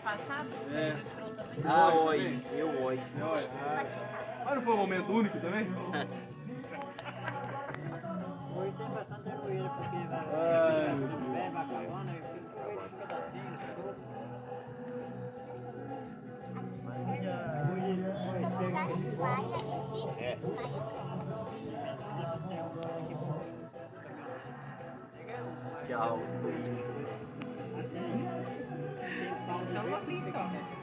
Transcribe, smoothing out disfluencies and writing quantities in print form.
passado? É. Registrou também? Ah, oi. Eu oi. Mas não foi um momento único também? Hoje tem bastante aroeira, porque Ai, meu Deus. vai acabando, eu fico com esse pedacinho, soco. Quando o lugar que vai, a gente sai Tchau. Então, vou vir, então.